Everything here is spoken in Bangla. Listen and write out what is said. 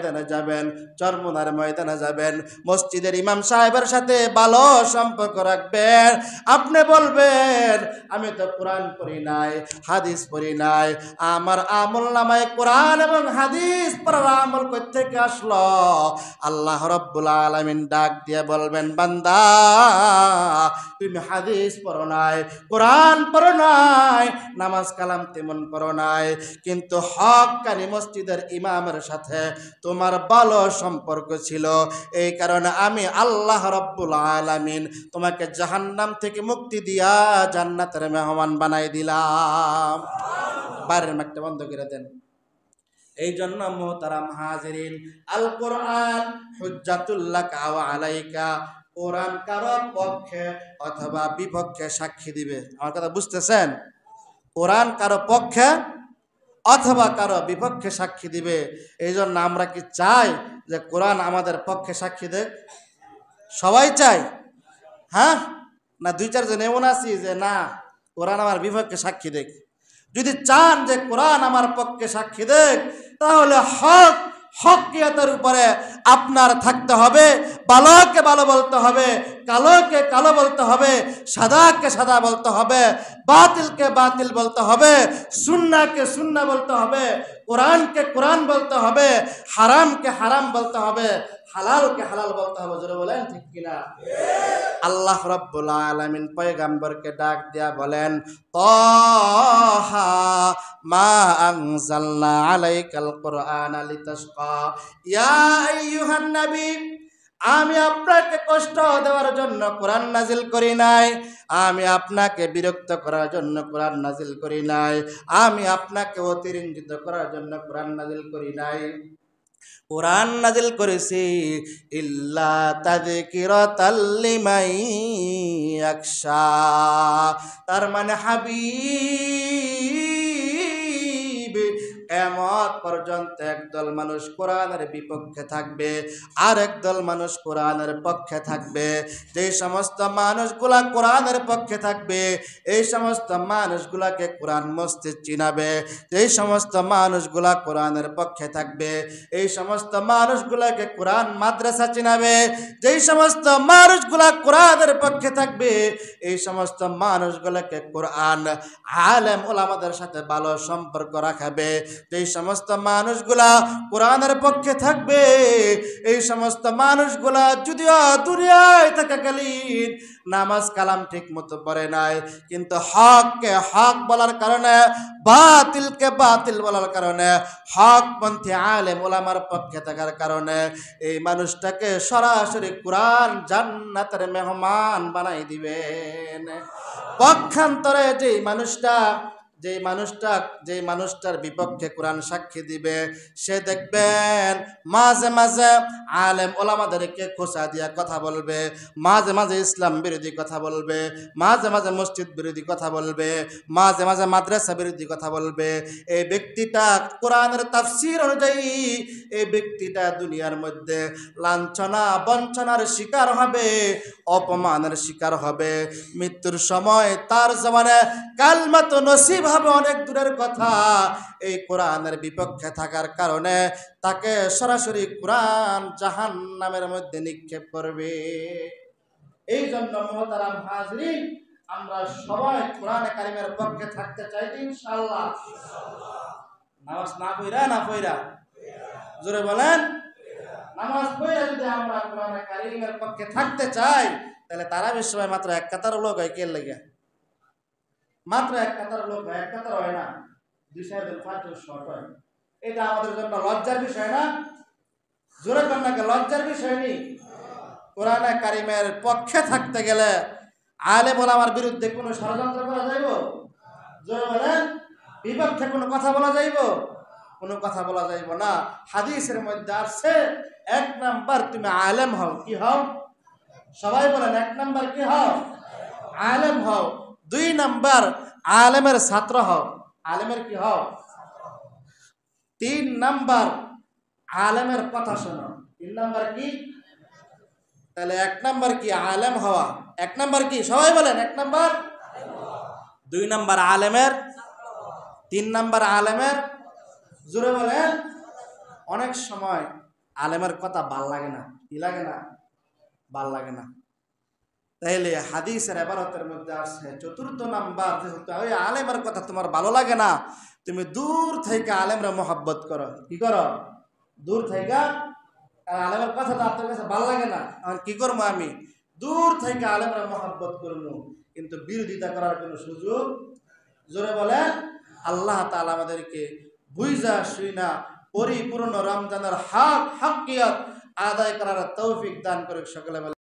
ময়দানে যাবেন, চরমুনার ময়দানে যাবেন, মসজিদের ইমাম সাহেবের সাথে ভালো সম্পর্ক রাখবেন। আপনি বলবেন আমি তো কোরআন পড়ি নাই, হাদিস পড়ি নাই, আমার আমল নামায় কোরআন এবং হাদিস পড়ার আমল কই থেকে আসলো? আল্লাহ রাব্বুল আলামিন ডাক দিয়ে বলবেন, বান্দা তুমি হাদিস পড়ো নাই, কোরআন পড়ো নাই, নামাজ কালাম তেমন পড়ো নাই, কিন্তু হক্কানি মসজিদের ইমামের সাথে তোমার ভালো সম্পর্ক ছিল, এই কারণে আমি আল্লাহ রাব্বুল আলামিন তোমাকে জাহান্নাম থেকে মুক্তি দিয়া জান্নাতের মেহমান বানাই দিলাম। বাইরের মাইকটা বন্ধ করে দেন। এই জন্য মুহতারাম হাজিরিন, আল কোরআন হুজ্জাতুল লাকা ওয়া আলাইকা, কোরআন কারো পক্ষে অথবা বিপক্ষে সাক্ষী দিবে। আমার কথা বুঝতেছেন? কোরআন কারো পক্ষে অথবা কারো বিপক্ষে সাক্ষী দিবে। এই জন্য আমরা কি চাই যে কোরআন আমাদের পক্ষে সাক্ষী দেয়? সবাই চাই? হ্যাঁ, না দুই চারজন এমন আছি যে না কোরআন আমার বিপক্ষে সাক্ষী দেখ? যদি চান যে কোরআন আমার পক্ষে সাক্ষী দেখ, তাহলে হকিয়তের উপরে আপনার থাকতে হবে, ভালোকে ভালো বলতে হবে, কালোকে কালো বলতে হবে, সাদাকে সাদা বলতে হবে, বাতিলকে বাতিল বলতে হবে, সুন্নাহকে সুন্নাহ বলতে হবে, কোরআনকে কোরআন বলতে হবে, হারামকে হারাম বলতে হবে, হালালকে হালাল বলতে হবে। জোরে বলেন ঠিক কিনা? আল্লাহ রাব্বুল আলামিন পয়গম্বরকে ডাক দিয়া বলেন, তাহা মা আনজালনা আলাইকাল কুরআনা লিতাশকা, ইয়া আইয়ুহান নবী, আমি আপনাকে কষ্ট দেওয়ার জন্য কোরআন নাজিল করি নাই, আমি আপনাকে বিরক্ত করার জন্য কোরআন নাজিল করি নাই, আমি আপনাকে অতিরঞ্জিত করার জন্য কোরআন নাজিল করি নাই। কোরআন নাজিল করেছি ইল্লা তাযকিরাতাল লিমান ইয়াখশা, তার মানে হাবিব, কিয়ামত পর্যন্ত একদল মানুষ কোরআনের বিপক্ষে থাকবে, আর একদল মানুষ কোরআনের পক্ষে থাকবে। যে সমস্ত মানুষগুলা কোরআনের পক্ষে থাকবে, এই সমস্ত মানুষগুলাকে কোরআন মসজিদ চিনাবে। এই সমস্ত মানুষগুলা কোরআনের পক্ষে থাকবে, এই সমস্ত মানুষগুলাকে কোরআন মাদ্রাসা চিনাবে। যেই সমস্ত মানুষগুলা কোরআনের পক্ষে থাকবে, এই সমস্ত মানুষগুলাকে কোরআন আলেম ওলামাদের সাথে ভালো সম্পর্ক রাখাবে। যেই সমস্ত মানুষগুলা কোরআনের পক্ষে থাকবে, এই সমস্ত মানুষগুলা যদিও দুনিয়ায় থাকাকালীন নামাজ কালাম ঠিক মতো পড়ে নাই, কিন্তু হককে হক বলার কারণে, বাতিলকে বাতিল বলার কারণে, হকপন্থী আলেম ওলামার পক্ষে থাকার কারণে এই মানুষটাকে সরাসরি কোরআন জান্নাতের মেহমান বানাই দিবেন। পক্ষান্তরে যেই মানুষটার বিপক্ষে কোরআন সাক্ষী দিবে, সে দেখবেন মাঝে মাঝে আলেম ওলামাদেরকে খোঁচা দিয়া কথা বলবে, মাঝে মাঝে ইসলাম বিরোধী কথা বলবে, মাঝে মাঝে মসজিদ বিরোধী কথা বলবে, মাঝে মাঝে মাদ্রাসা বিরোধী কথা বলবে। এই ব্যক্তিটা কোরআনের তাফসীর অনুযায়ী এই ব্যক্তিটা দুনিয়ার মধ্যে লাঞ্ছনা বঞ্চনার শিকার হবে, অপমানের শিকার হবে। মৃত্যুর সময় তার জবানে কালমাত নসিব হবে অনেক দূরের কথা। এই কোরআনের বিপক্ষে থাকার কারণে তাকে সরাসরি কোরআন জাহান্নামের মধ্যে নিক্ষেপ করবে। এই জন্য মুহতারাম হাজরিন, আমরা সবাই কোরআনে কারিমের পক্ষে থাকতে চাই ইনশাআল্লাহ। নামাজ না পড়া জোরে বলেন, নামাজ পড়া যদি আমরা কোরআনে কারিমের পক্ষে থাকতে চাই, তাহলে তারাবির সময় মাত্র এক কাতার লোক হয়। কে লাগে? মাত্র এক কাতার লোক হয়, এক কাতার হয় না, 2-4 শর্ট হয়। এটা আমাদের জন্য লজ্জার বিষয় না? জোরে কন্যাকে লজ্জার বিষয় নেই। কোরআনে কারিমের পক্ষে থাকতে গেলে আলেম ওলামার বিরুদ্ধে কোনো ষড়যন্ত্র করা যাইব? জোরে বলেন, বিপক্ষে কোনো কথা বলা যাইব? কোনো কথা বলা যাইব না। হাদিসের মধ্যে আসছে, 1 নাম্বার তুমি আলেম হও। কি হও? সবাই বলেন, 1 নাম্বার কি হও? আলেম হও। 2 নাম্বার আলেমের ছাত্র হও। আলেমের কি হও? 3 নাম্বার আলেমের কথা শোনো। 3 নাম্বার কি? তাহলে 1 নাম্বার কি? আলেম হওয়া। 1 নাম্বার কি? সবাই বলেন, 1 নাম্বার। 2 নাম্বার আলেমের, 3 নাম্বার আলেমের। জোরে বলেন। অনেক সময় আলেমের কথা ভাল লাগে না, কি লাগে না, ভাল লাগে না। তাইলে হাদিসের ইবারতের মধ্যে আসছে চতুর্থ নাম্বার, যেহেতু ওই আলেমের কথা তোমার ভালো লাগে না, তুমি দূর থেকে আলেমরা মহব্বত করো। কি করো? দূর থেকে। আর আলেমের কথা তো আপনার কাছে ভালো লাগে না, এখন কি করবো আমি? দূর থেকে আলেমরা মহব্বত করবো, কিন্তু বিরোধিতা করার কোনো সুযোগ। জোরে বলেন। আল্লাহ তাআলা আমাদেরকে বুঝা শুইনা পরিপূর্ণ রমজানের হক হাকিয়ত আদায় করার তৌফিক দান করে সকলে বলে